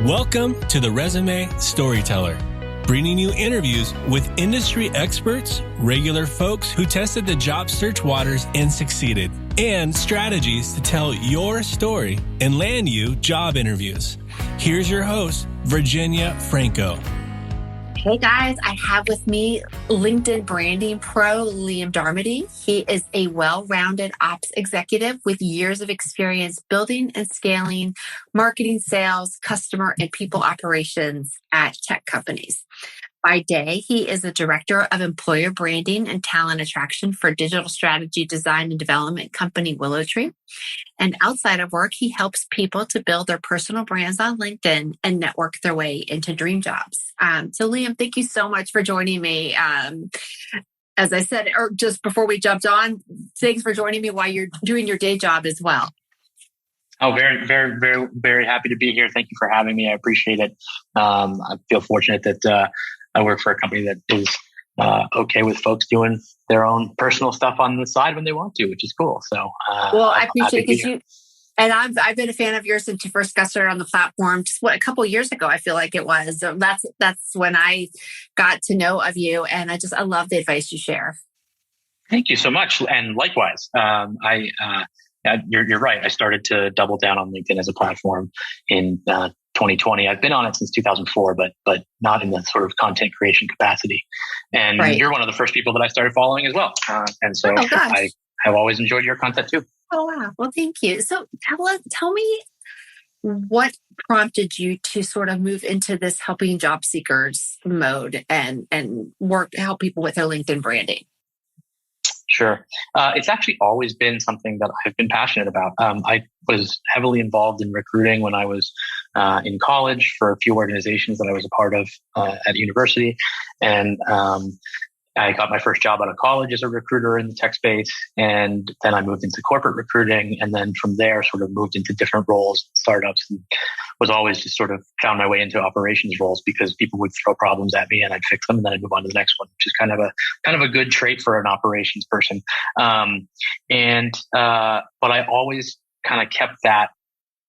Welcome to the Resume Storyteller, bringing you interviews with industry experts, regular folks who tested the job search waters and succeeded, and strategies to tell your story and land you job interviews. Here's your host, Virginia Franco. Hey guys, I have with me LinkedIn branding pro Liam Darmody. He is a well-rounded ops executive with years of experience building and scaling marketing, sales, customer, and people operations at tech companies. By day, he is the director of employer branding and talent attraction for digital strategy design and development company WillowTree. And outside of work, he helps people to build their personal brands on LinkedIn and network their way into dream jobs. So Liam, thank you so much for joining me. As I said, or just before we jumped on, thanks for joining me while you're doing your day job as well. Oh, very, very, very, very happy to be here. Thank you for having me. I appreciate it. I feel fortunate that I work for a company that is okay with folks doing their own personal stuff on the side when they want to, which is cool. So, well, I appreciate because you. And I've been a fan of yours since you first got started on the platform. Just a couple of years ago, I feel like it was. So that's when I got to know of you, and I love the advice you share. Thank you so much, and likewise. You're right. I started to double down on LinkedIn as a platform in 2020. I've been on it since 2004, but not in the sort of content creation capacity. And right. You're one of the first people that I started following as well. And so I have always enjoyed your content too. Oh, wow. Well, thank you. So tell me what prompted you to sort of move into this helping job seekers mode and help people with their LinkedIn branding? Sure. It's actually always been something that I've been passionate about. I was heavily involved in recruiting when I was in college for a few organizations that I was a part of at university. And I got my first job out of college as a recruiter in the tech space. And then I moved into corporate recruiting. And then from there, sort of moved into different roles, startups, and was always just sort of found my way into operations roles because people would throw problems at me and I'd fix them and then I'd move on to the next one, which is kind of a good trait for an operations person. But I always kind of kept that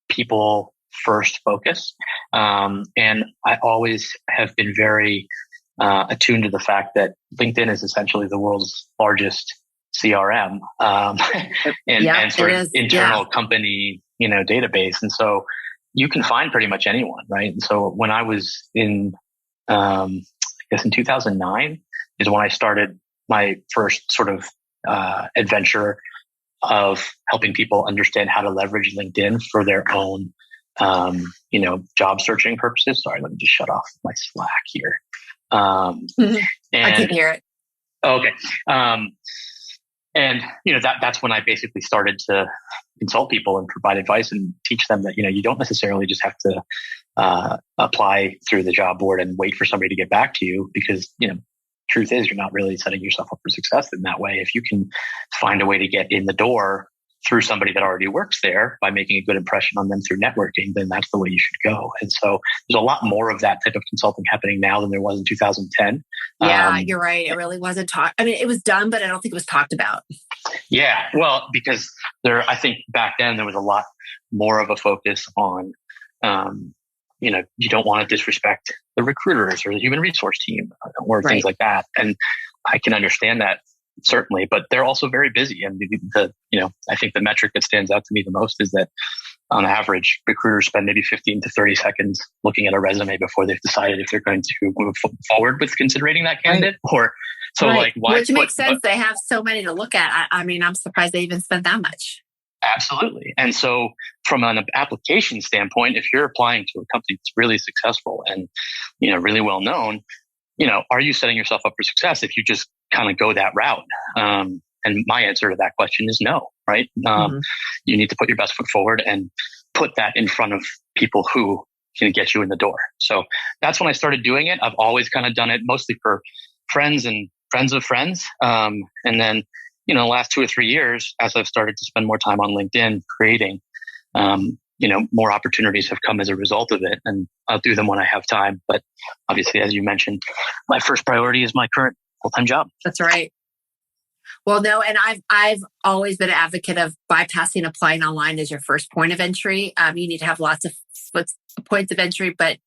people first focus. And I always have been very attuned to the fact that LinkedIn is essentially the world's largest CRM and sort of internal company, database. And so you can find pretty much anyone, right? And so when I was in 2009 is when I started my first sort of adventure of helping people understand how to leverage LinkedIn for their own, job searching purposes. Sorry, let me just shut off my Slack here. I can hear it. Okay. That's when I basically started to consult people and provide advice and teach them that, you don't necessarily just have to apply through the job board and wait for somebody to get back to you because, truth is you're not really setting yourself up for success in that way. If you can find a way to get in the door through somebody that already works there by making a good impression on them through networking, then that's the way you should go. And so there's a lot more of that type of consulting happening now than there was in 2010. Yeah, you're right. It really wasn't it was done, but I don't think it was talked about. Yeah, well, because I think back then there was a lot more of a focus on, you don't want to disrespect the recruiters or the human resource team or things like that. And I can understand that. Certainly, but they're also very busy. And I think the metric that stands out to me the most is that on average, recruiters spend maybe 15 to 30 seconds looking at a resume before they've decided if they're going to move forward with considering that candidate. Why? Which makes sense. They have so many to look at. I'm surprised they even spent that much. Absolutely. And so from an application standpoint, if you're applying to a company that's really successful and, really well known, are you setting yourself up for success if you just kind of go that route? And my answer to that question is no, right? You need to put your best foot forward and put that in front of people who can get you in the door. So that's when I started doing it. I've always kind of done it mostly for friends and friends of friends. And then, the last 2 or 3 years, as I've started to spend more time on LinkedIn creating, more opportunities have come as a result of it, and I'll do them when I have time. But obviously, as you mentioned, my first priority is my current full-time job. That's right. Well, no, and I've always been an advocate of bypassing applying online as your first point of entry. You need to have lots of what's the points of entry. But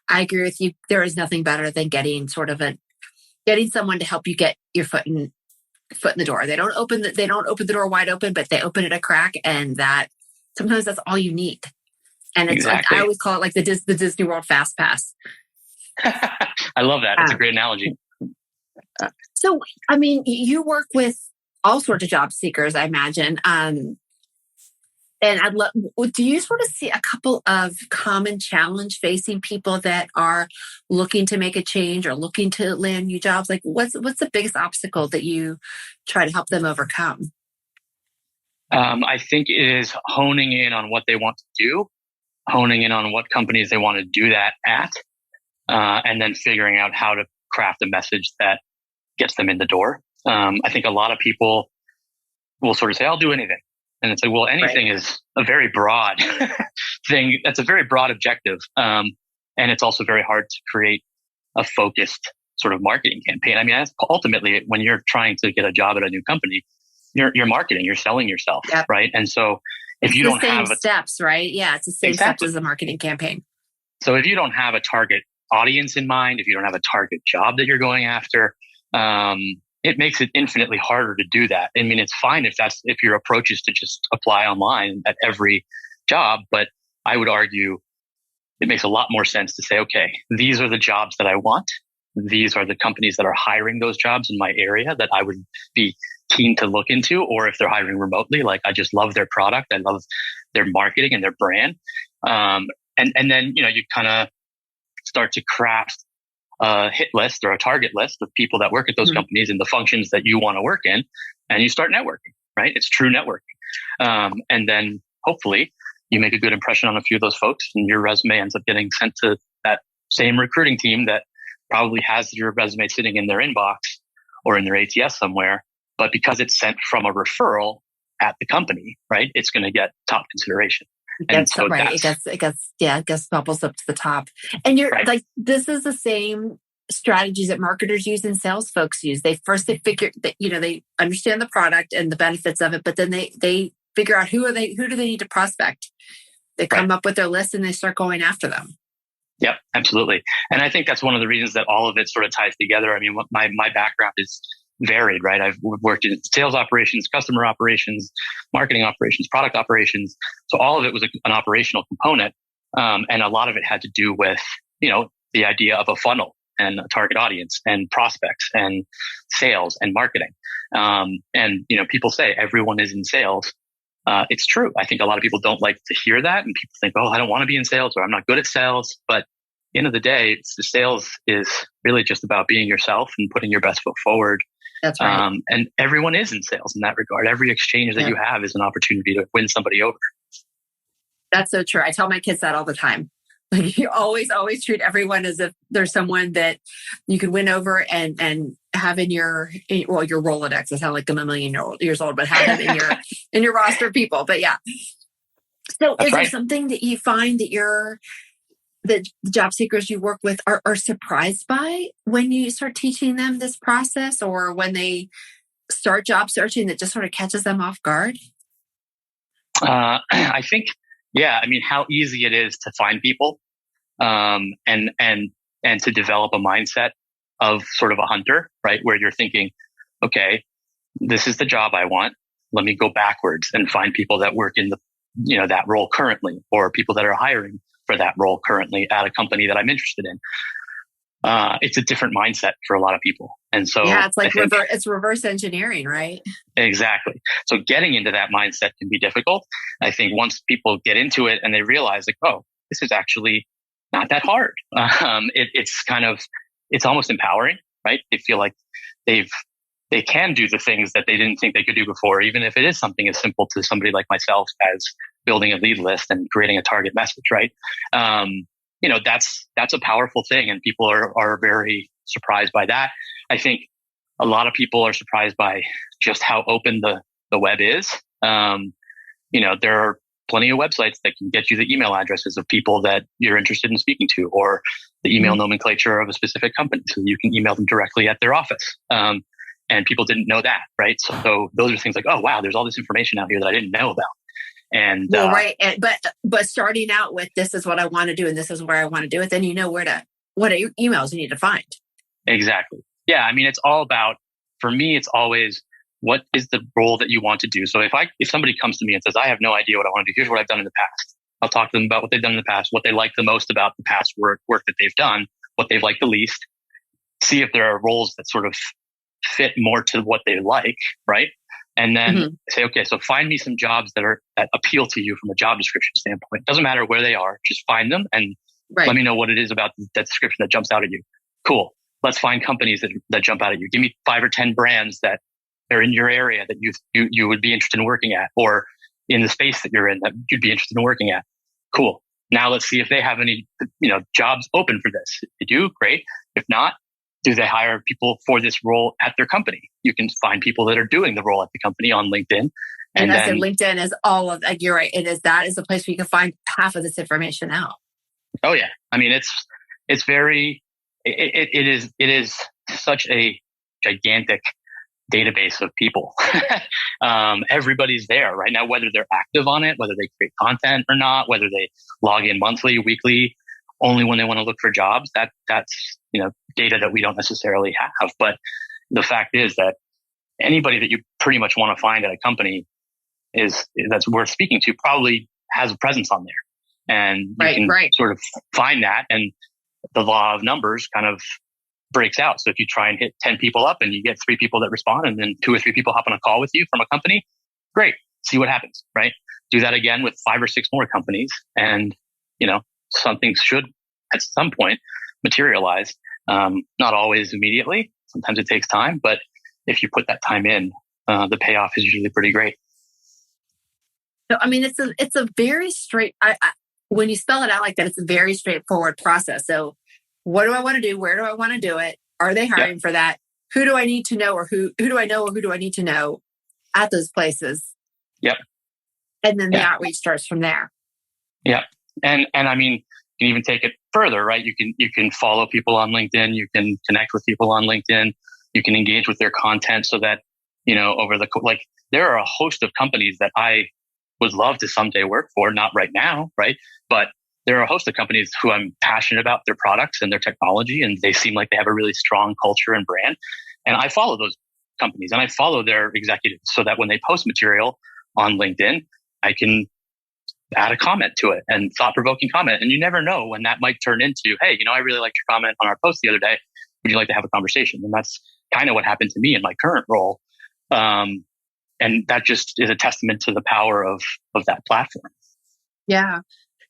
I agree with you. There is nothing better than getting someone to help you get your foot in the door. They don't open the door wide open, but they open it a crack, and that sometimes that's all you need. And it's exactly. like, I always call it like the Disney World Fast Pass. I love that. That's a great analogy. So, I mean, you work with all sorts of job seekers, I imagine. And do you sort of see a couple of common challenge facing people that are looking to make a change or looking to land new jobs? Like, what's the biggest obstacle that you try to help them overcome? I think it is honing in on what they want to do, honing in on what companies they want to do that at, and then figuring out how to craft a message that gets them in the door. I think a lot of people will sort of say, I'll do anything. And it's like, well, anything is a very broad thing. That's a very broad objective. And it's also very hard to create a focused sort of marketing campaign. I mean, that's ultimately when you're trying to get a job at a new company, you're marketing, you're selling yourself, yep. right? And so if you don't have steps, right? Yeah, it's the same steps as the marketing campaign. So if you don't have a target audience in mind, if you don't have a target job that you're going after, it makes it infinitely harder to do that. I mean, it's fine if your approach is to just apply online at every job, but I would argue it makes a lot more sense to say, okay, these are the jobs that I want. These are the companies that are hiring those jobs in my area that I would be keen to look into, or if they're hiring remotely, like I just love their product. I love their marketing and their brand. And then, you kind of start to craft a hit list or a target list of people that work at those companies and the functions that you want to work in, and you start networking, right? It's true networking. And then hopefully you make a good impression on a few of those folks, and your resume ends up getting sent to that same recruiting team that probably has your resume sitting in their inbox or in their ATS somewhere. But because it's sent from a referral at the company, right, it's going to get top consideration. It gets bubbles up to the top. And you're like, this is the same strategies that marketers use and sales folks use. They figure that, they understand the product and the benefits of it, but then they figure out who do they need to prospect. They come up with their list and they start going after them. Yep, absolutely. And I think that's one of the reasons that all of it sort of ties together. I mean, my background is varied, right? I've worked in sales operations, customer operations, marketing operations, product operations. So all of it was an operational component. And a lot of it had to do with, the idea of a funnel and a target audience and prospects and sales and marketing. And people say everyone is in sales. It's true. I think a lot of people don't like to hear that. And people think, oh, I don't want to be in sales, or I'm not good at sales. But at the end of the day, the sales is really just about being yourself and putting your best foot forward. That's right. And everyone is in sales in that regard. Every exchange that you have is an opportunity to win somebody over. That's so true. I tell my kids that all the time. Like, you always treat everyone as if there's someone that you can win over and have in your Rolodex. I sound like I'm a million years old, but have them in your roster of people. But yeah. So is there something that you find that the job seekers you work with are surprised by when you start teaching them this process, or when they start job searching that just sort of catches them off guard? I think, how easy it is to find people, and to develop a mindset of sort of a hunter, right? Where you're thinking, okay, this is the job I want. Let me go backwards and find people that work in that role currently, or people that are hiring for that role currently at a company that I'm interested in. It's a different mindset for a lot of people. And so it's like it's reverse engineering, right? Exactly. So getting into that mindset can be difficult. I think once people get into it and they realize, like, oh, this is actually not that hard. It's almost empowering, right? They feel like they can do the things that they didn't think they could do before, even if it is something as simple to somebody like myself as building a lead list and creating a target message, right? That's a powerful thing, and people are very surprised by that. I think a lot of people are surprised by just how open the web is. There are plenty of websites that can get you the email addresses of people that you're interested in speaking to, or the email nomenclature of a specific company, so you can email them directly at their office. And people didn't know that, right? So those are things like, oh wow, there's all this information out here that I didn't know about. And well, right. But starting out with this is what I want to do and this is where I want to do it, then you know what emails you need to find. Exactly. Yeah. I mean, it's all about, for me, it's always, what is the role that you want to do? So if somebody comes to me and says, I have no idea what I want to do, here's what I've done in the past. I'll talk to them about what they've done in the past, what they like the most about the past work that they've done, what they've liked the least, see if there are roles that sort of fit more to what they like, right? And then say, okay, so find me some jobs that appeal to you from a job description standpoint. Doesn't matter where they are, just find them and let me know what it is about that description that jumps out at you. Cool. Let's find companies that jump out at you. Give me 5 or 10 brands that are in your area that you would be interested in working at, or in the space that you're in that you'd be interested in working at. Cool. Now let's see if they have any, jobs open for this. If they do, great. If not, do they hire people for this role at their company? You can find people that are doing the role at the company on LinkedIn. And I said LinkedIn is all of, like, you're right. That is the place where you can find half of this information out. Oh yeah. I mean, it's very, it is such a gigantic database of people. Everybody's there right now, whether they're active on it, whether they create content or not, whether they log in monthly, weekly, only when they want to look for jobs. That's data that we don't necessarily have. But the fact is that anybody that you pretty much want to find at a company that's worth speaking to probably has a presence on there, and you can sort of find that, and the law of numbers kind of breaks out. So if you try and hit 10 people up and you get 3 people that respond, and then 2 or 3 people hop on a call with you from a company, great. See what happens, right? Do that again with 5 or 6 more companies, and something should at some point materialize. Not always immediately. Sometimes it takes time, but if you put that time in, the payoff is usually pretty great. So, I mean, it's a very straight. When you spell it out like that, it's a very straightforward process. So, what do I want to do? Where do I want to do it? Are they hiring for that? Who do I need to know, or who do I know, or who do I need to know at those places? Yep. And then the outreach starts from there. Yeah, and I mean, you can even take it further, right? You can follow people on LinkedIn. You can connect with people on LinkedIn. You can engage with their content so that there are a host of companies that I would love to someday work for, not right now, right? But there are a host of companies who I'm passionate about their products and their technology, and they seem like they have a really strong culture and brand. And I follow those companies and I follow their executives so that when they post material on LinkedIn, I can add a comment to it, and thought-provoking comment. And you never know when that might turn into, hey, I really liked your comment on our post the other day. Would you like to have a conversation? And that's kind of what happened to me in my current role. And that just is a testament to the power of that platform. Yeah.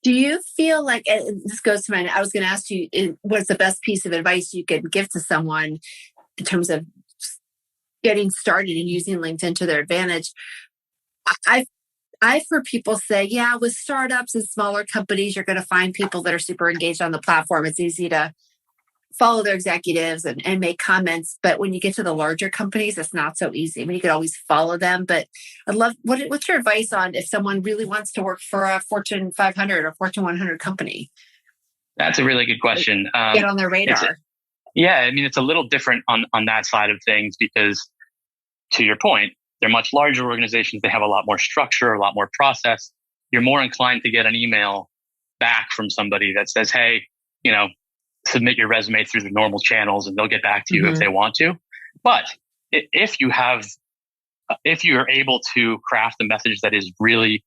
Do you feel like, this goes to I was going to ask you, what's the best piece of advice you could give to someone in terms of getting started and using LinkedIn to their advantage? I've heard people say, with startups and smaller companies, you're going to find people that are super engaged on the platform. It's easy to follow their executives and make comments. But when you get to the larger companies, it's not so easy. I mean, you could always follow them. But I'd love, what's your advice on if someone really wants to work for a Fortune 500 or Fortune 100 company? That's a really good question. Get on their radar. I mean, it's a little different on that side of things because, to your point, they're much larger organizations. They have a lot more structure, a lot more process. You're more inclined to get an email back from somebody that says, hey, submit your resume through the normal channels and they'll get back to you if they want to. But if you're able to craft a message that is really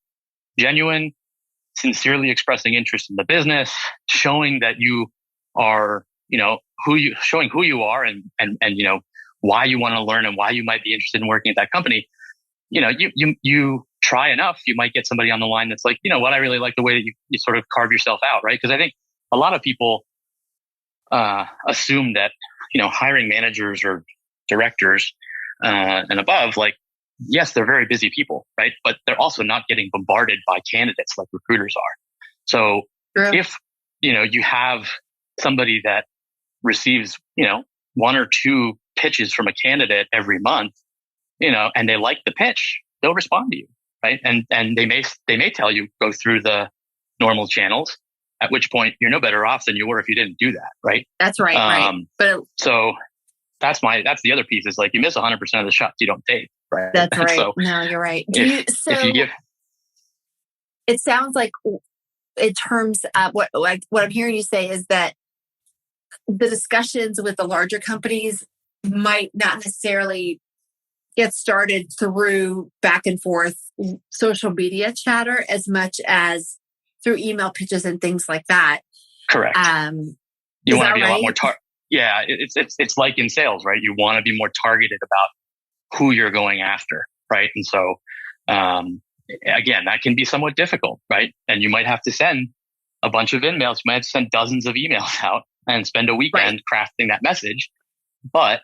genuine, sincerely expressing interest in the business, showing that you are, showing who you are and why you want to learn and why you might be interested in working at that company, you try enough, you might get somebody on the line that's like, what, I really like the way that you sort of carve yourself out, right? Because I think a lot of people assume that, hiring managers or directors and above, like, yes, they're very busy people, right? But they're also not getting bombarded by candidates like recruiters are. So if, you have somebody that receives, 1 or 2 pitches from a candidate every month, and they like the pitch, they'll respond to you, right? And they may tell you go through the normal channels, at which point you're no better off than you were if you didn't do that, right? That's right, right. But so that's the other piece is like you miss 100% of the shots you don't take, right? That's right. So no, you're right. it sounds like in terms of what I'm hearing you say is that the discussions with the larger companies might not necessarily get started through back and forth social media chatter as much as through email pitches and things like that. Correct. You want to be a lot more yeah, it's like in sales, right? You want to be more targeted about who you're going after, right? And so again, that can be somewhat difficult, right? And you might have to send a bunch of emails. You might have to send dozens of emails out and spend a weekend crafting that message. But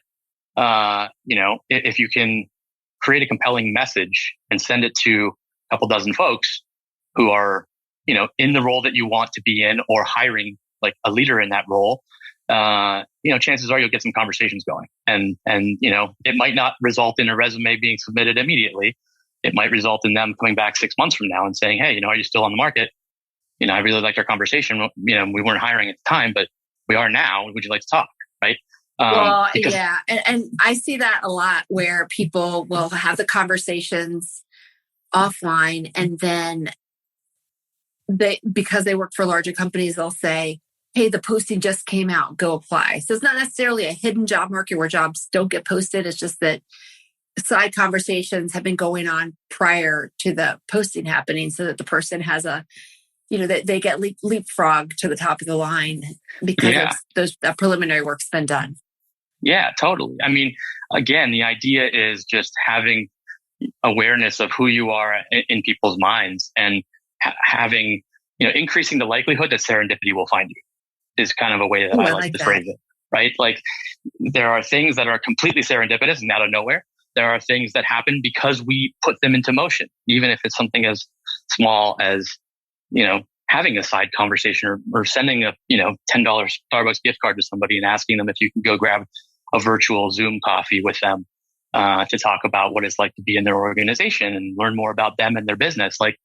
if you can create a compelling message and send it to a couple dozen folks who are, in the role that you want to be in or hiring like a leader in that role, chances are you'll get some conversations going. And it might not result in a resume being submitted immediately. It might result in them coming back 6 months from now and saying, hey, are you still on the market? I really liked our conversation. We weren't hiring at the time, but we are now. Would you like to talk? Right. Yeah. And I see that a lot where people will have the conversations offline and then because they work for larger companies, they'll say, hey, the posting just came out, go apply. So it's not necessarily a hidden job market where jobs don't get posted. It's just that side conversations have been going on prior to the posting happening so that the person has that they get leapfrog to the top of the line because that preliminary work's been done. Yeah, totally. I mean, again, the idea is just having awareness of who you are in people's minds and having, increasing the likelihood that serendipity will find you is kind of a way that I like to phrase it, right? Like there are things that are completely serendipitous and out of nowhere. There are things that happen because we put them into motion, even if it's something as small as, having a side conversation or sending a, $10 Starbucks gift card to somebody and asking them if you can go grab a virtual Zoom coffee with them to talk about what it's like to be in their organization and learn more about them and their business. Like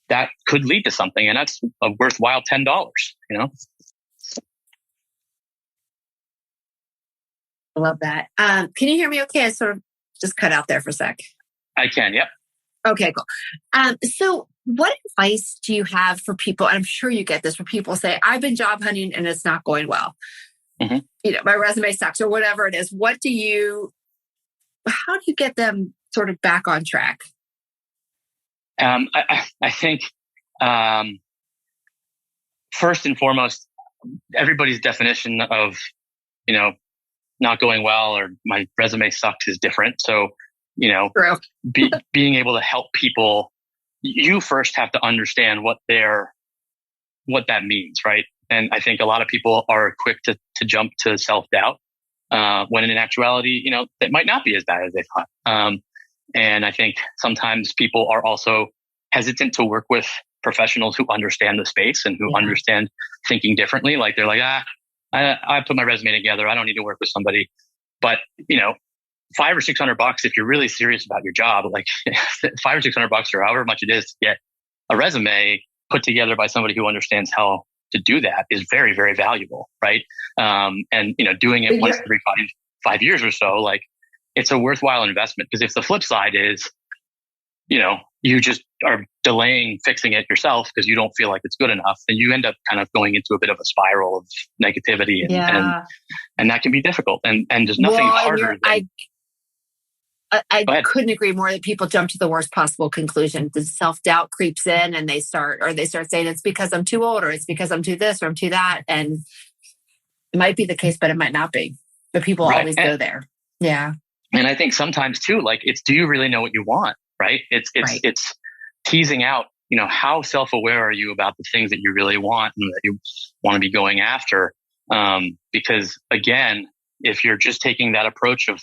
that could lead to something, and that's a worthwhile $10, I love that. Can you hear me okay? I sort of just cut out there for a sec. I can, yep. Okay, cool. So what advice do you have for people? And I'm sure you get this where people say, I've been job hunting and it's not going well. Mm-hmm. My resume sucks or whatever it is. How do you get them sort of back on track? I think first and foremost, everybody's definition of, not going well or my resume sucks is different. So, being able to help people, you first have to understand what that means, right? And I think a lot of people are quick to jump to self-doubt when in actuality, it might not be as bad as they thought. And I think sometimes people are also hesitant to work with professionals who understand the space and who understand thinking differently. Like they're like, I put my resume together. I don't need to work with somebody. But, $500 or $600, if you're really serious about your job, like $500 or $600 or however much it is to get a resume put together by somebody who understands how to do that is very, very valuable. Right. And, doing it once every 5 years or so, like it's a worthwhile investment. Because if the flip side is, you just are delaying fixing it yourself because you don't feel like it's good enough, then you end up kind of going into a bit of a spiral of negativity and that can be difficult. And there's nothing harder than... I couldn't agree more that people jump to the worst possible conclusion. The self-doubt creeps in and they start saying it's because I'm too old or it's because I'm too this or I'm too that. And it might be the case, but it might not be. But people always go there. Yeah. And I think sometimes too, like do you really know what you want? Right. It's teasing out, how self-aware are you about the things that you really want and that you want to be going after? Because again, if you're just taking that approach of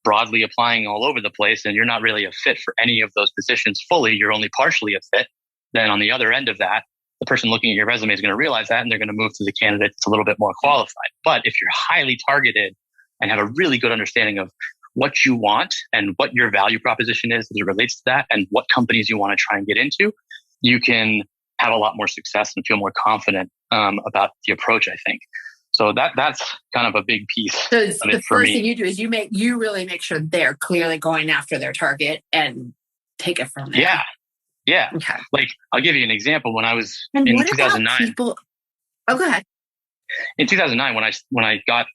broadly applying all over the place and you're not really a fit for any of those positions fully, you're only partially a fit, then on the other end of that, the person looking at your resume is going to realize that and they're going to move to the candidate that's a little bit more qualified. But if you're highly targeted and have a really good understanding of what you want and what your value proposition is as it relates to that and what companies you want to try and get into, you can have a lot more success and feel more confident about the approach, I think. So that's kind of a big piece of it for me. The first thing you do is you really make sure they're clearly going after their target and take it from there. Yeah. Okay. Like, I'll give you an example. When I was And in what 2009, about people? Oh, go ahead. in 2009, when I got,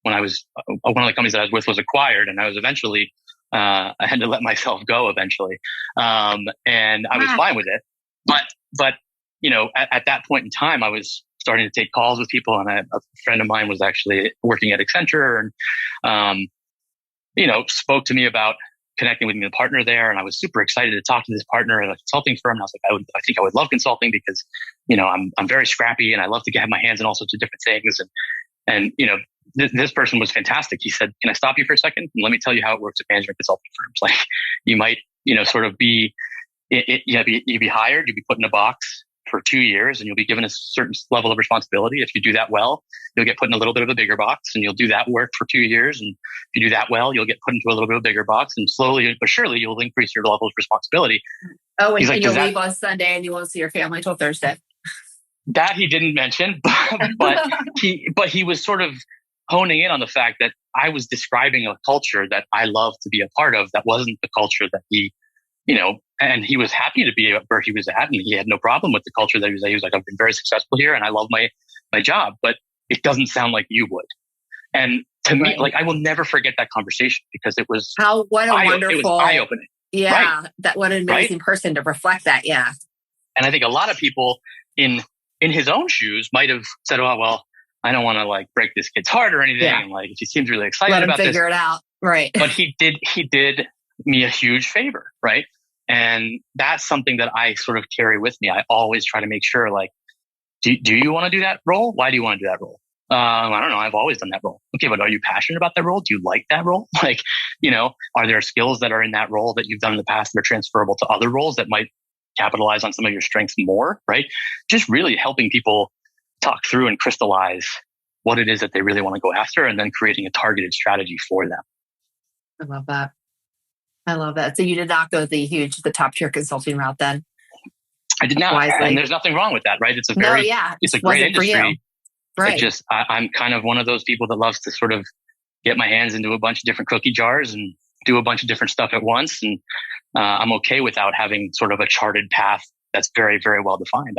when I was, one of the companies that I was with was acquired, and I was eventually, I had to let myself go eventually. And I was fine with it. But, you know, at that point in time, I was starting to take calls with people, and a friend of mine was actually working at Accenture, and, you know, spoke to me about connecting with me, the partner there. And I was super excited to talk to this partner at a consulting firm. And I was like, I think I would love consulting because, you know, I'm very scrappy and I love to have my hands in all sorts of different things. And, you know, this person was fantastic. He said, can I stop you for a second? And let me tell you how it works at management consulting firms. Like, you might, you know, sort of be, you'd be hired, you'd be put in a box for 2 years, and you'll be given a certain level of responsibility. If you do that well, you'll get put in a little bit of a bigger box, and you'll do that work for 2 years. And if you do that well, you'll get put into a little bit of a bigger box, and slowly but surely you'll increase your level of responsibility. Oh, and you'll leave on Sunday and you won't see your family till Thursday. That he didn't mention, but he was sort of honing in on the fact that I was describing a culture that I love to be a part of that wasn't the culture that he, you know, and he was happy to be where he was at, and he had no problem with the culture that he was at. He was like, I've been very successful here and I love my job, but it doesn't sound like you would. And to me, like, I will never forget that conversation because it was wonderful, it was eye-opening. Yeah. Right? What an amazing person to reflect that. Yeah. And I think a lot of people in his own shoes might have said, oh, well, I don't want to like break this kid's heart or anything. Yeah. And like, he seems really excited about this. Let him figure it out. Right. But he did me a huge favor. Right. And that's something that I sort of carry with me. I always try to make sure, like, do you want to do that role? Why do you want to do that role? I don't know. I've always done that role. Okay, but are you passionate about that role? Do you like that role? Like, you know, are there skills that are in that role that you've done in the past that are transferable to other roles that might capitalize on some of your strengths more, right? Just really helping people talk through and crystallize what it is that they really want to go after, and then creating a targeted strategy for them. I love that. I love that. So you did not go the top tier consulting route then? I did not. Wisely. And there's nothing wrong with that, right? It's a great industry. Right. I'm kind of one of those people that loves to sort of get my hands into a bunch of different cookie jars and do a bunch of different stuff at once. And I'm okay without having sort of a charted path that's very, very well defined.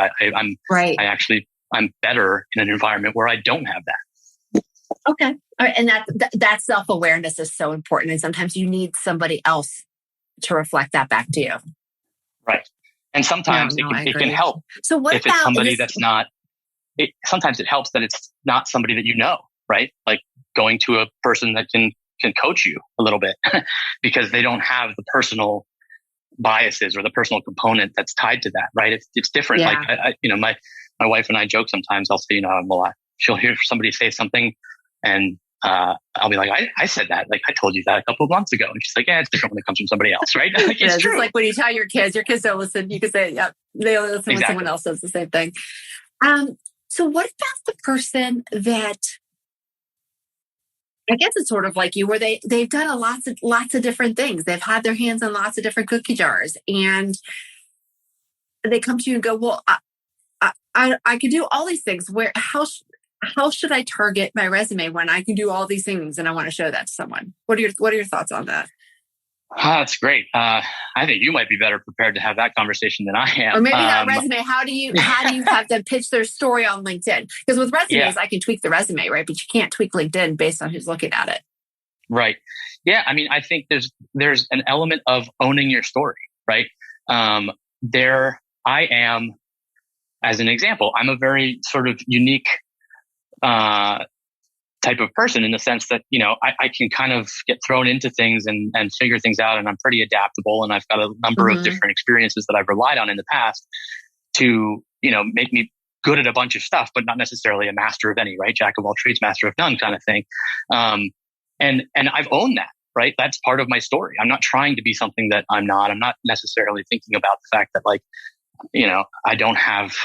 I'm better in an environment where I don't have that. Okay. All right. And that self-awareness is so important. And sometimes you need somebody else to reflect that back to you. Right. And sometimes it can help. So what if it's somebody that's not, sometimes it helps that it's not somebody that you know, right? Like going to a person that can coach you a little bit because they don't have the personal biases or the personal component that's tied to that, right? It's different. Yeah. Like, my wife and I joke sometimes. I'll say, she'll hear somebody say something and I'll be like, I said that. Like, I told you that a couple of months ago. And she's like, yeah, it's different when it comes from somebody else, right? Like, it's true. It's like when you tell your kids don't listen. You can say, yeah, they only listen when someone else says the same thing. So what about the person that, I guess it's sort of like you, where they've done lots of different things. They've had their hands in lots of different cookie jars, and they come to you and go, well, I can do all these things. How should I target my resume when I can do all these things and I want to show that to someone? What are your thoughts on that? That's great. I think you might be better prepared to have that conversation than I am. Or maybe not resume. How do you have them pitch their story on LinkedIn? Because with resumes, I can tweak the resume, right? But you can't tweak LinkedIn based on who's looking at it. Right. Yeah. I mean, I think there's an element of owning your story, right? There I am, as an example, I'm a very sort of unique type of person in the sense that, I can kind of get thrown into things and figure things out, and I'm pretty adaptable, and I've got a number of different experiences that I've relied on in the past to, make me good at a bunch of stuff, but not necessarily a master of any, right? Jack of all trades, master of none kind of thing. And I've owned that, right? That's part of my story. I'm not trying to be something that I'm not. I'm not necessarily thinking about the fact that, like, I don't have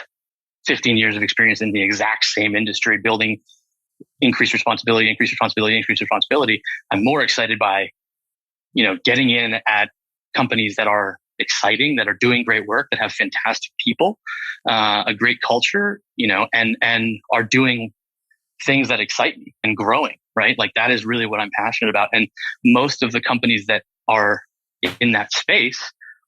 15 years of experience in the exact same industry building increased responsibility. I'm more excited by, getting in at companies that are exciting, that are doing great work, that have fantastic people, a great culture, and are doing things that excite me and growing, right? Like, that is really what I'm passionate about. And most of the companies that are in that space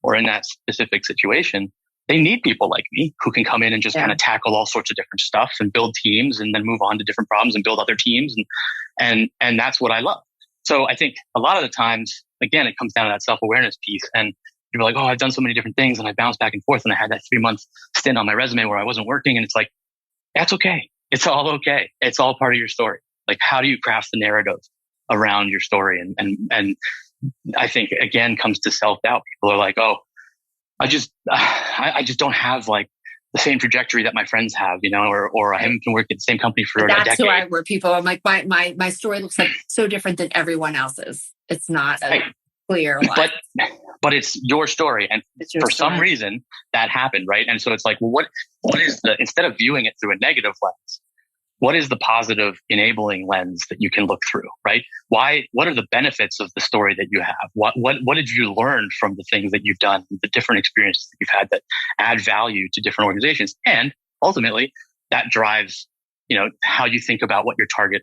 or in that specific situation, they need people like me who can come in and just kind of tackle all sorts of different stuff and build teams and then move on to different problems and build other teams. And that's what I love. So I think a lot of the times, again, it comes down to that self-awareness piece. And you're like, oh, I've done so many different things and I bounced back and forth. And I had that 3-month stint on my resume where I wasn't working. And it's like, that's okay. It's all okay. It's all part of your story. Like, how do you craft the narrative around your story? And I think, again, comes to self-doubt. People are like, oh, I just don't have like the same trajectory that my friends have, or I haven't been working at the same company for a decade. That's where people, I'm like, my story looks like so different than everyone else's. It's not clear line. But it's your story. And for some reason that happened, right? And so it's like, well, what is instead of viewing it through a negative lens, what is the positive enabling lens that you can look through, right? What are the benefits of the story that you have? What did you learn from the things that you've done, the different experiences that you've had that add value to different organizations? And ultimately that drives, how you think about what your target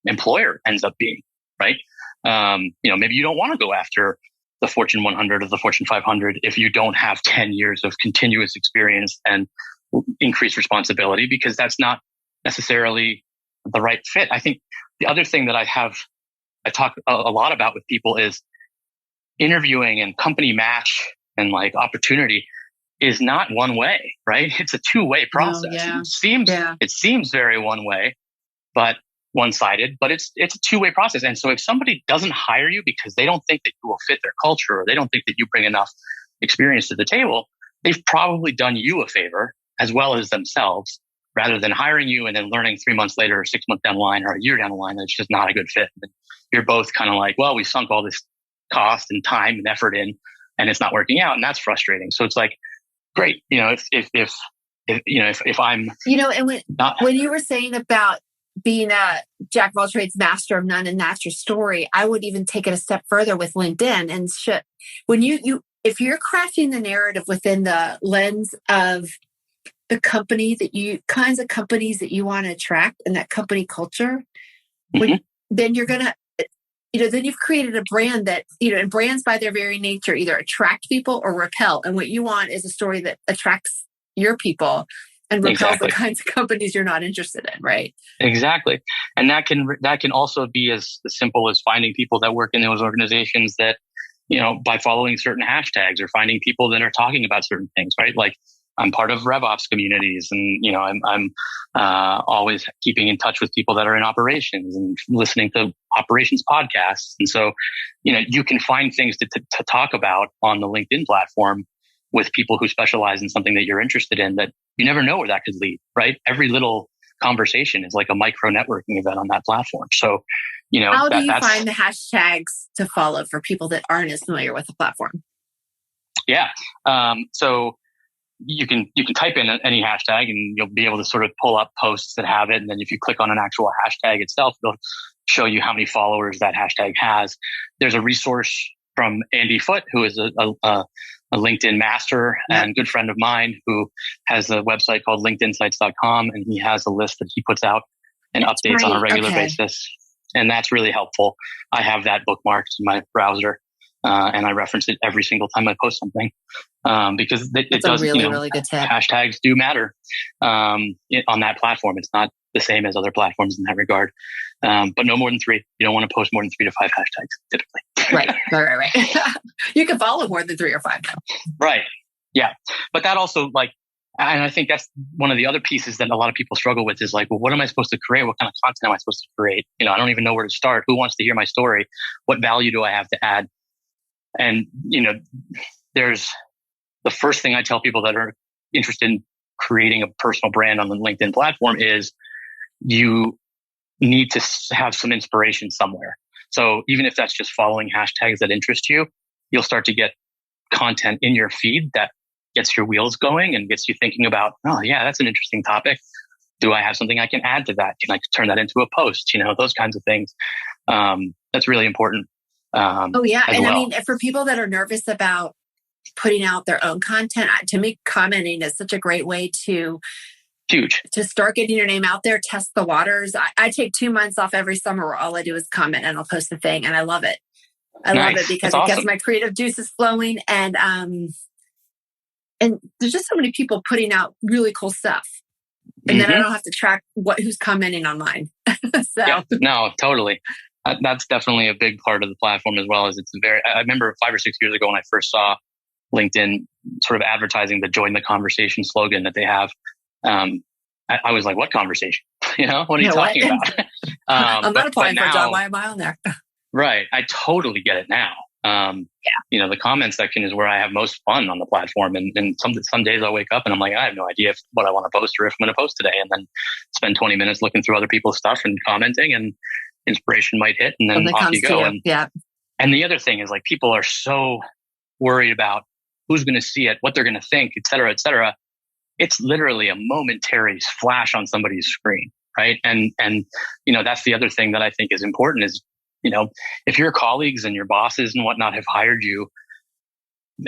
employer ends up being, right? Maybe you don't want to go after the Fortune 100 or the Fortune 500 if you don't have 10 years of continuous experience and increased responsibility, because that's not necessarily the right fit. I think the other thing that I talk a lot about with people is interviewing and company match and like opportunity is not one way, right? It's a two-way process. It seems very one way, but one-sided, but it's a two-way process. And so if somebody doesn't hire you because they don't think that you will fit their culture, or they don't think that you bring enough experience to the table, they've probably done you a favor as well as themselves, rather than hiring you and then learning 3 months later or 6 months down the line or a year down the line that it's just not a good fit. And you're both kind of like, well, we sunk all this cost and time and effort in and it's not working out. And that's frustrating. So it's like, great. If I'm, when you were saying about being a jack of all trades, master of none, and that's your story, I would even take it a step further with LinkedIn. And when if you're crafting the narrative within the lens of the kinds of companies that you want to attract and that company culture, then you're going to, then you've created a brand that, and brands by their very nature either attract people or repel. And what you want is a story that attracts your people and repels the kinds of companies you're not interested in, right? Exactly. And that can also be as simple as finding people that work in those organizations that, by following certain hashtags or finding people that are talking about certain things, right? Like, I'm part of RevOps communities, and I'm always keeping in touch with people that are in operations and listening to operations podcasts. And so, you can find things to talk about on the LinkedIn platform with people who specialize in something that you're interested in, that you never know where that could lead, right? Every little conversation is like a micro networking event on that platform. So, how do you find the hashtags to follow for people that aren't as familiar with the platform? Yeah. So you can type in any hashtag and you'll be able to sort of pull up posts that have it. And then if you click on an actual hashtag itself, it'll show you how many followers that hashtag has. There's a resource from Andy Foote, who is a LinkedIn master and good friend of mine, who has a website called linkedinsights.com. And he has a list that he puts out and updates on a regular basis. And that's really helpful. I have that bookmarked in my browser. And I reference it every single time I post something, because it does. Really good tip. Hashtags do matter on that platform. It's not the same as other platforms in that regard, but no more than 3. You don't want to post more than 3 to 5 hashtags typically. Right. You can follow more than 3 or 5 though. Right. Yeah, but that also and I think that's one of the other pieces that a lot of people struggle with is like, well, what am I supposed to create? What kind of content am I supposed to create? I don't even know where to start. Who wants to hear my story? What value do I have to add? And, there's the first thing I tell people that are interested in creating a personal brand on the LinkedIn platform is you need to have some inspiration somewhere. So even if that's just following hashtags that interest you, you'll start to get content in your feed that gets your wheels going and gets you thinking about, oh yeah, that's an interesting topic. Do I have something I can add to that? Can I turn that into a post? Those kinds of things. That's really important. And I mean, for people that are nervous about putting out their own content, to me, commenting is such a great way to start getting your name out there, test the waters. I take 2 months off every summer where all I do is comment and I'll post a thing and I love it. I love it because That's it awesome. gets my creative juices flowing, and there's just so many people putting out really cool stuff, and then I don't have to track who's commenting online. So yeah, no, totally. That's definitely a big part of the platform as well. I remember 5 or 6 years ago when I first saw LinkedIn sort of advertising the join the conversation slogan that they have. I was like, what conversation? What are you talking about? I'm not applying for a job. Why am I on there? Right. I totally get it now. The comment section is where I have most fun on the platform. And some days I'll wake up and I'm like, I have no idea what I want to post or if I'm going to post today. And then spend 20 minutes looking through other people's stuff and commenting, and inspiration might hit, and then off you go. And the other thing is, like, people are so worried about who's going to see it, what they're going to think, et cetera, et cetera. It's literally a momentary flash on somebody's screen. Right. And that's the other thing that I think is important is, if your colleagues and your bosses and whatnot have hired you,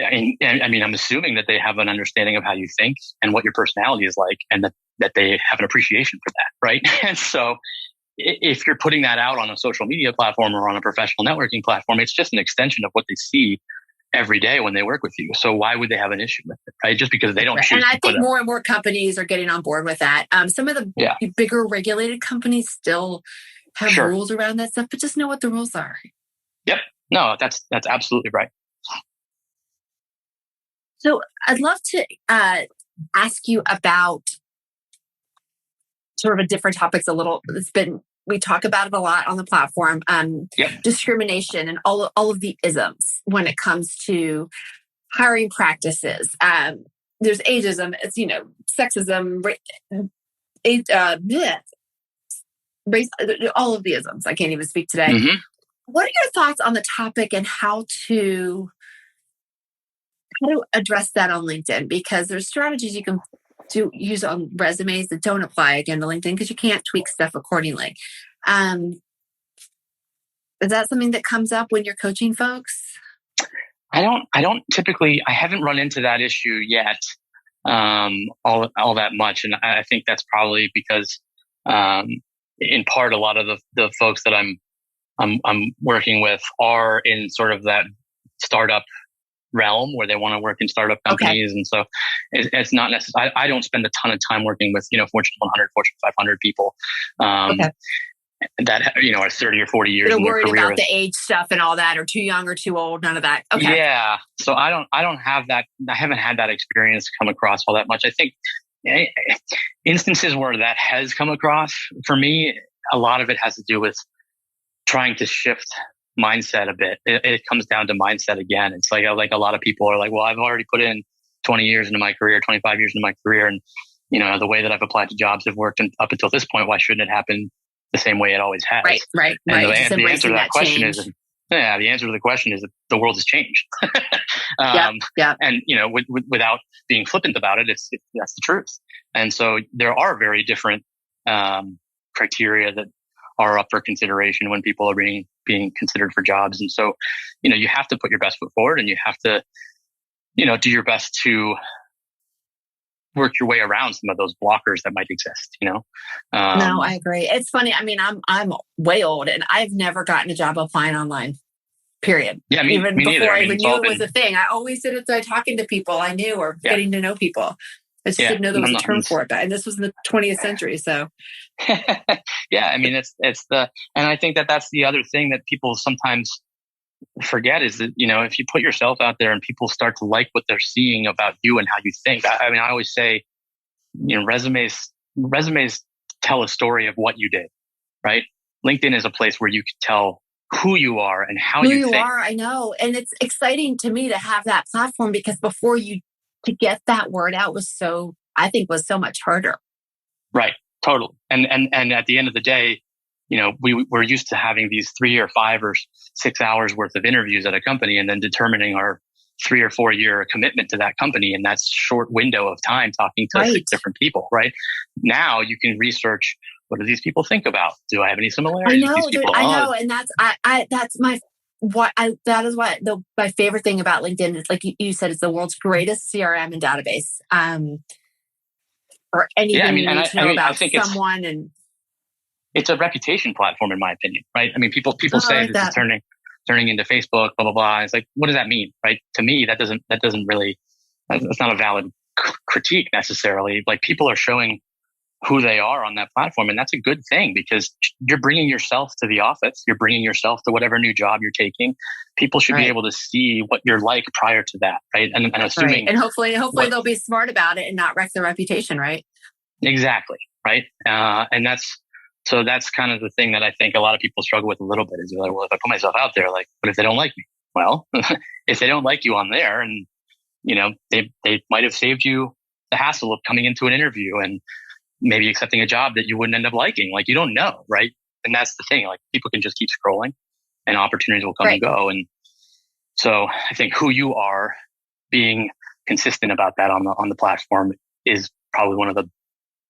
I'm assuming that they have an understanding of how you think and what your personality is like, and that they have an appreciation for that. Right. And so if you're putting that out on a social media platform or on a professional networking platform, it's just an extension of what they see every day when they work with you. So why would they have an issue with it, right? Just because they don't choose. And I think more and more companies are getting on board with that. Some of the bigger regulated companies still have rules around that stuff, but just know what the rules are. Yep. No, that's absolutely right. So I'd love to ask you about sort of a different topics a little. We talk about it a lot on the platform. Discrimination and all of the isms when it comes to hiring practices. There's ageism, it's sexism, race, all of the isms. I can't even speak today. Mm-hmm. What are your thoughts on the topic and how to address that on LinkedIn? Because there's strategies you can use on resumes that don't apply again to LinkedIn because you can't tweak stuff accordingly. Is that something that comes up when you're coaching folks? I don't typically, I haven't run into that issue yet, all that much. And I think that's probably because, in part, a lot of the folks that I'm working with are in sort of that startup realm where they want to work in startup companies. Okay. And so it's not necessary. I don't spend a ton of time working with, Fortune 100, Fortune 500 people. That are 30 or 40 years in their career. Worried about the age stuff and all that, or too young or too old, none of that. Okay. Yeah. So I don't have that. I haven't had that experience come across all that much. I think instances where that has come across, for me, a lot of it has to do with trying to shift mindset a bit. It comes down to mindset again. It's like a lot of people are like, well, I've already put in 20 years into my career, 25 years into my career. And, the way that I've applied to jobs have worked up until this point. Why shouldn't it happen the same way it always has? Right. And the answer to that question is, the answer to the question is that the world has changed. And, without being flippant about it, that's the truth. And so there are very different criteria that are up for consideration when people are being considered for jobs. And so, you have to put your best foot forward, and you have to, do your best to work your way around some of those blockers that might exist, No, I agree. It's funny. I mean, I'm way old and I've never gotten a job applying online, period. Yeah, even me before neither. I even knew it was a thing. I always did it by talking to people I knew or getting to know people. I just didn't know there was a term for it. And this was in the 20th century. So yeah, I mean, and I think that's the other thing that people sometimes forget is that, if you put yourself out there and people start to like what they're seeing about you and how you think. I always say, resumes tell a story of what you did, right? LinkedIn is a place where you can tell who you are and how you think. I know. And it's exciting to me to have that platform because before to get that word out was so much harder. Right. Totally. And at the end of the day, we're used to having these 3 or 5 or 6 hours worth of interviews at a company and then determining our 3 or 4 year commitment to that company. And that's short window of time talking to 6 different people, right? Now you can research, what do these people think about? Do I have any similarities with these people? I know. And that is what my favorite thing about LinkedIn is, like you said, it's the world's greatest CRM and database. Or anything you need to know about someone and it's a reputation platform, in my opinion, right? I mean, people say that it's turning. turning into Facebook, blah, blah, blah. It's like, what does that mean? Right? To me, that doesn't really, that's not a valid critique necessarily. Like, people are showing who they are on that platform. And that's a good thing, because you're bringing yourself to the office. You're bringing yourself to whatever new job you're taking. People should be able to see what you're like prior to that. Right. And assuming, and hopefully they'll be smart about it and not wreck their reputation. Right. Exactly. Right. And that's kind of the thing that I think a lot of people struggle with a little bit, is like, well, if I put myself out there, like, what if they don't like me? Well, if they don't like you on there, and, they might have saved you the hassle of coming into an interview and maybe accepting a job that you wouldn't end up liking. Like, you don't know, right? And that's the thing. Like, people can just keep scrolling and opportunities will come and go. And so I think who you are, being consistent about that on the platform, is probably one of the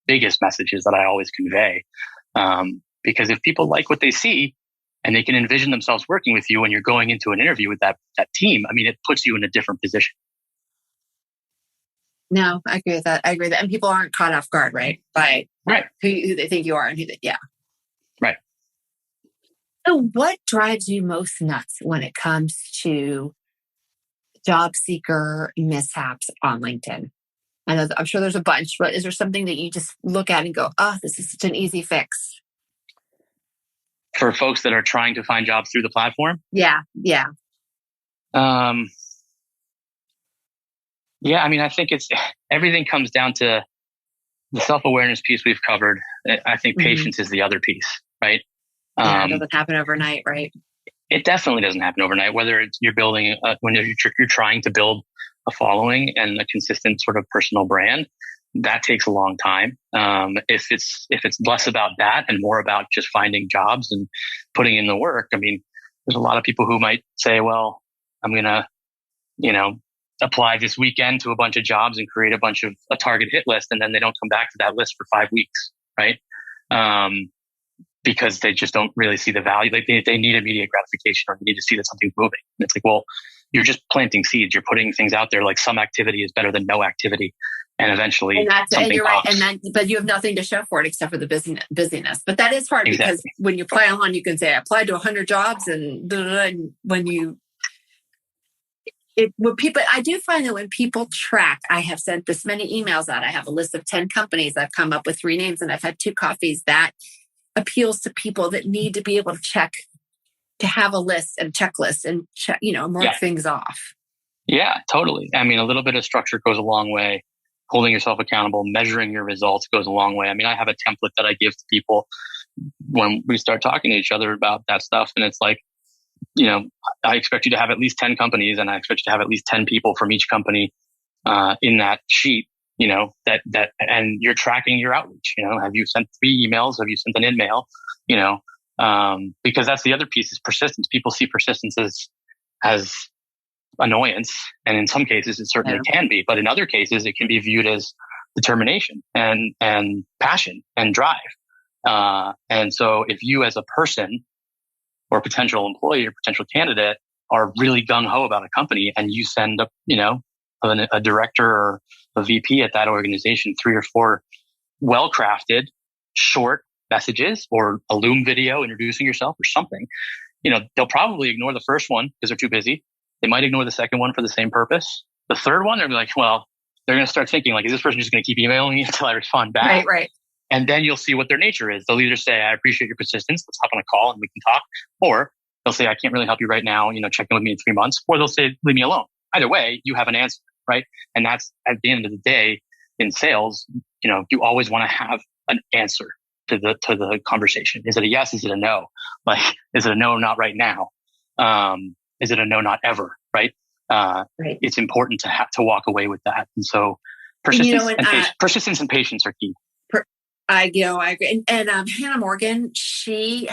biggest messages that I always convey. Because if people like what they see and they can envision themselves working with you when you're going into an interview with that team, I mean, it puts you in a different position. No, I agree with that. And people aren't caught off guard, right? By who they think you are and Right. So what drives you most nuts when it comes to job seeker mishaps on LinkedIn? I'm sure there's a bunch, but is there something that you just look at and go, oh, this is such an easy fix? For folks that are trying to find jobs through the platform? Yeah. Yeah, I mean, I think everything comes down to the self-awareness piece we've covered. I think patience is the other piece, right? It doesn't happen overnight, right? It definitely doesn't happen overnight. Whether it's you're building, when you're trying to build a following and a consistent sort of personal brand, that takes a long time. If it's less about that and more about just finding jobs and putting in the work, I mean, there's a lot of people who might say, well, I'm going to, apply this weekend to a bunch of jobs and create a target hit list. And then they don't come back to that list for 5 weeks. Right. Because they just don't really see the value. Like, they need immediate gratification, or they need to see that something's moving. And it's like, well, you're just planting seeds. You're putting things out there. Like, some activity is better than no activity. And eventually something pops. Right. But you have nothing to show for it except for the busyness. But that is hard because when you apply online, you can say, I applied to 100 jobs and when I do find that when people track, I have sent this many emails out. I have a list of 10 companies. I've come up with 3 names and I've had 2 coffees. That appeals to people that need to be able to check, to have a list and checklist and check, mark things off. Yeah, totally. I mean, a little bit of structure goes a long way. Holding yourself accountable, measuring your results goes a long way. I mean, I have a template that I give to people when we start talking to each other about that stuff. And it's like, I expect you to have at least 10 companies, and I expect you to have at least 10 people from each company in that sheet, that and you're tracking your outreach. Have you sent 3 emails? Have you sent an in-mail? Because that's the other piece, is persistence. People see persistence as annoyance. And in some cases it certainly can be, but in other cases it can be viewed as determination and passion and drive. And so if you as a person or potential employee or potential candidate are really gung-ho about a company, and you send a director or a VP at that organization 3 or 4 well-crafted short messages or a Loom video introducing yourself or something, they'll probably ignore the first one because they're too busy. They might ignore the second one for the same purpose. The third one, they're like, well, they're going to start thinking, like, is this person just going to keep emailing me until I respond back? Right. And then you'll see what their nature is. They'll either say, I appreciate your persistence. Let's hop on a call and we can talk. Or they'll say, I can't really help you right now. Check in with me in 3 months. Or they'll say, leave me alone. Either way, you have an answer, right? And that's, at the end of the day, in sales, you always want to have an answer to the conversation. Is it a yes? Is it a no? Like, is it a no, not right now? Is it a no, not ever? Right? It's important to have to walk away with that. And so persistence and patience are key. I agree. And Hannah Morgan, she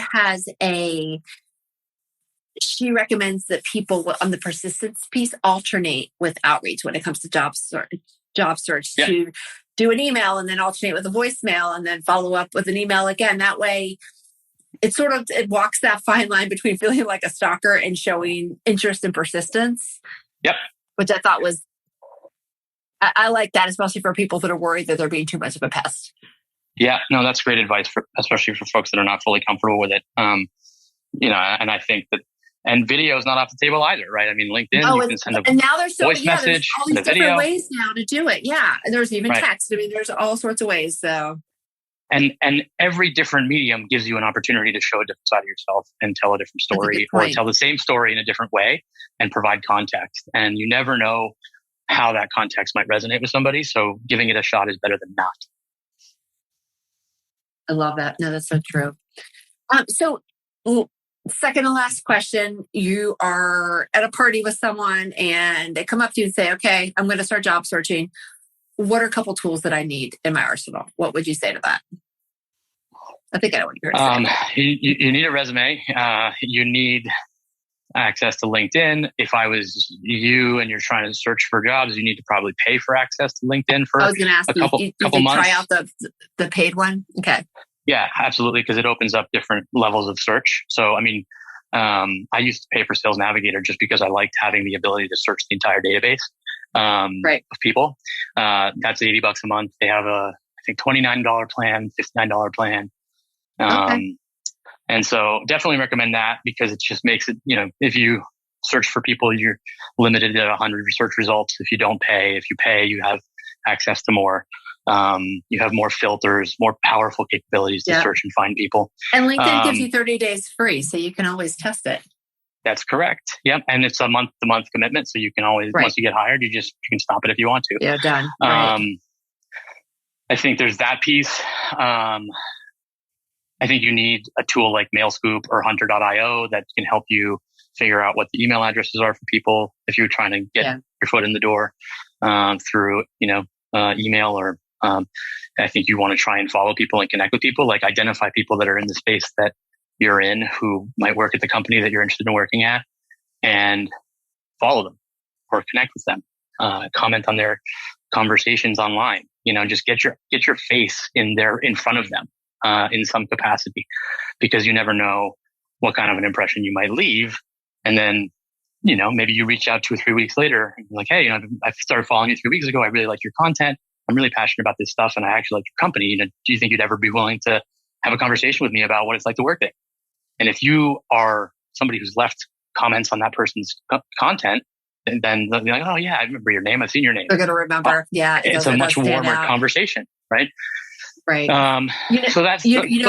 recommends that people on the persistence piece alternate with outreach when it comes to job search to do an email and then alternate with a voicemail and then follow up with an email again. That way it walks that fine line between feeling like a stalker and showing interest and persistence. Yep. Which I thought was, I like that, especially for people that are worried that they're being too much of a pest. Yeah, no, that's great advice, especially for folks that are not fully comfortable with it. And I think that And video is not off the table either, right? I mean, LinkedIn, you can send a and now there's voice message, there's all these different video. ways now to do it. Yeah. And there's even Right. text. I mean, there's all sorts of ways. So. And every different medium gives you an opportunity to show a different side of yourself and tell a different story, or tell the same story in a different way and provide context. And you never know how that context might resonate with somebody. So giving it a shot is better than not. I love that. No, that's so true. So second to last question, you are at a party with someone and they come up to you and say, okay, I'm going to start job searching. What are a couple tools that I need in my arsenal? What would you say to that? I think I know what you're going to say. You need a resume. You need access to LinkedIn. If I was you and you're trying to search for jobs, you need to probably pay for access to LinkedIn for I was going to ask a couple months. Try out the paid one? Okay. Yeah, absolutely. Because it opens up different levels of search. So, I mean, I used to pay for Sales Navigator just because I liked having the ability to search the entire database of people. That's $80 a month. They have I think $29 plan, $59 plan. Okay. And so definitely recommend that, because it just makes it, if you search for people, you're limited to 100 search results. If you don't pay, if you pay, you have access to more. You have more filters, more powerful capabilities to search and find people. And LinkedIn gives you 30 days free, so you can always test it. That's correct. Yep. And it's a month-to-month commitment. So you can always, once you get hired, you can stop it if you want to. Yeah, done. Right. I think there's that piece. I think you need a tool like MailScoop or Hunter.io that can help you figure out what the email addresses are for people if you're trying to get your foot in the door through, email, or I think you want to try and follow people and connect with people, like identify people that are in the space that you're in who might work at the company that you're interested in working at, and follow them or connect with them, comment on their conversations online, just get your face in front of them in some capacity, because you never know what kind of an impression you might leave. And then, maybe you reach out 2 or 3 weeks later and you're like, hey, I started following you 3 weeks ago. I really like your content. I'm really passionate about this stuff, and I actually like your company. Do you think you'd ever be willing to have a conversation with me about what it's like to work there? And if you are somebody who's left comments on that person's content, then they'll be like, oh yeah, I remember your name. I've seen your name. They're going to remember. Yeah. It's a much warmer conversation, right? Right. So those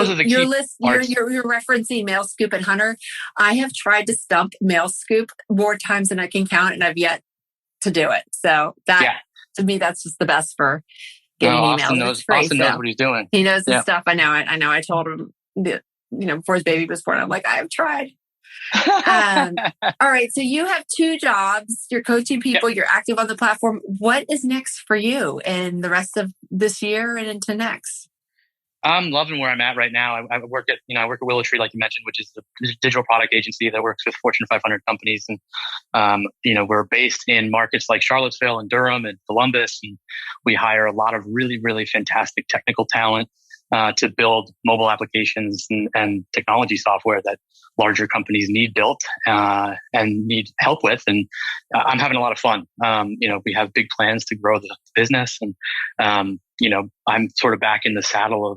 are the key parts. You're referencing MailScoop and Hunter. I have tried to stump MailScoop more times than I can count, and I've yet to do it. So to me, that's just the best for getting emails. Austin knows what he's doing. He knows his stuff. I know it. I told him that, before his baby was born, I'm like, I've tried. All right. So you have 2 jobs. You're coaching people. You're active on the platform. What is next for you in the rest of this year and into next? I'm loving where I'm at right now. I work at Willow Tree, like you mentioned, which is a digital product agency that works with Fortune 500 companies. And, we're based in markets like Charlottesville and Durham and Columbus. And we hire a lot of really, really fantastic technical talent to build mobile applications and technology software that larger companies need built and need help with. And I'm having a lot of fun. We have big plans to grow the business, and I'm sort of back in the saddle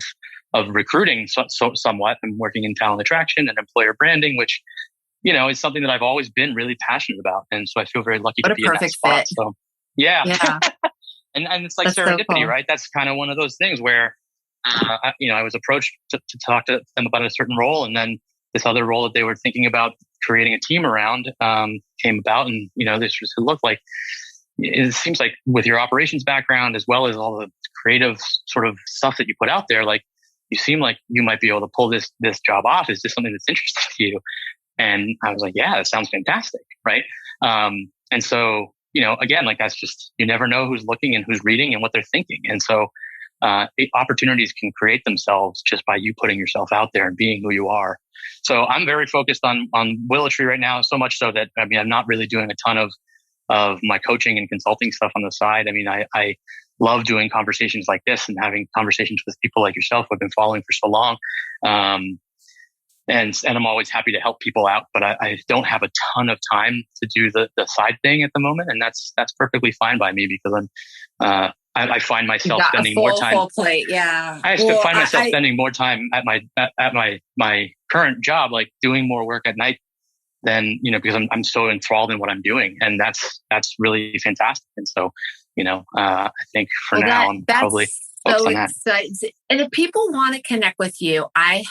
of recruiting somewhat. I'm working in talent attraction and employer branding, which is something that I've always been really passionate about, and so I feel very lucky to be in that spot. Fit. So yeah. and it's like that's serendipity, so cool. Right? That's kind of one of those things where I was approached to talk to them about a certain role, and then this other role that they were thinking about creating a team around came about, and this just looked like, it seems like with your operations background as well as all the creative sort of stuff that you put out there, like you seem like you might be able to pull this job off. Is this something that's interesting to you? And I was like, yeah, that sounds fantastic, right? And so again, like that's just, you never know who's looking and who's reading and what they're thinking, and so opportunities can create themselves just by you putting yourself out there and being who you are. So I'm very focused on Willow Tree right now, so much so that I'm not really doing a ton of my coaching and consulting stuff on the side. I love doing conversations like this and having conversations with people like yourself who have been following for so long. And I'm always happy to help people out, but I don't have a ton of time to do the side thing at the moment, and that's perfectly fine by me, because I find myself spending more time. Full plate, yeah. I find myself spending more time at my current job, like doing more work at night then, because I'm so enthralled in what I'm doing, and that's really fantastic. And so, I think for now I'm probably focused on that. Exciting. And if people want to connect with you, I've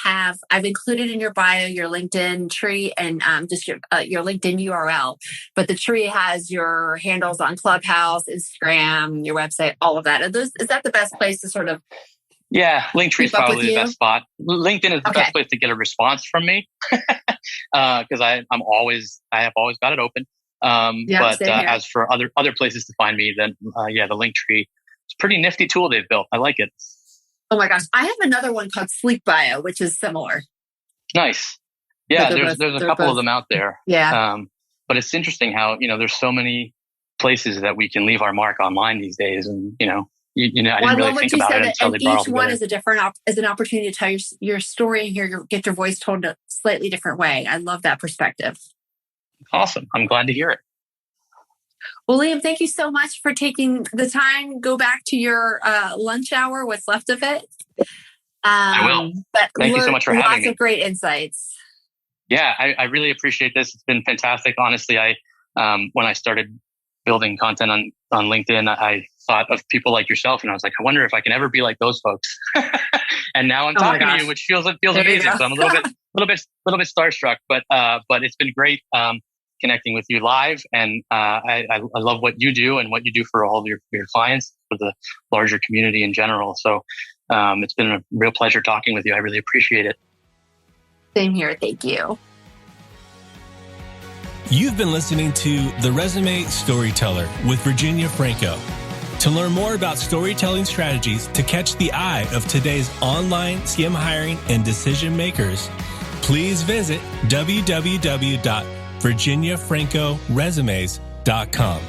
included in your bio your LinkedIn tree and just your LinkedIn URL. But the tree has your handles on Clubhouse, Instagram, your website, all of that. Is that the best place to sort of? Yeah, Linktree is probably the best spot. LinkedIn is the best place to get a response from me because I have always got it open. But as for other places to find me, then the Linktree, it's a pretty nifty tool they've built. I like it. Oh my gosh, I have another one called Sleek Bio, which is similar. Nice. Yeah, there's a couple of them out there. Yeah. But it's interesting how there's so many places that we can leave our mark online these days, and I didn't really think about it until they brought it all together. Each one is an opportunity to tell your story and get your voice told in a slightly different way. I love that perspective. Awesome. I'm glad to hear it. Well, Liam, thank you so much for taking the time. Go back to your lunch hour, what's left of it. I will. But thank you so much for having me. Lots of great insights. Yeah, I really appreciate this. It's been fantastic. Honestly, when I started building content on LinkedIn, I thought of people like yourself, and I was like, I wonder if I can ever be like those folks. And now I'm talking to you, which feels amazing. So I'm a little bit starstruck, but it's been great connecting with you live, and I love what you do and what you do for all of your clients, for the larger community in general. So it's been a real pleasure talking with you. I really appreciate it. Same here. Thank you. You've been listening to The Resume Storyteller with Virginia Franco. To learn more about storytelling strategies to catch the eye of today's online STEM hiring and decision makers, please visit www.virginiafrancoresumes.com.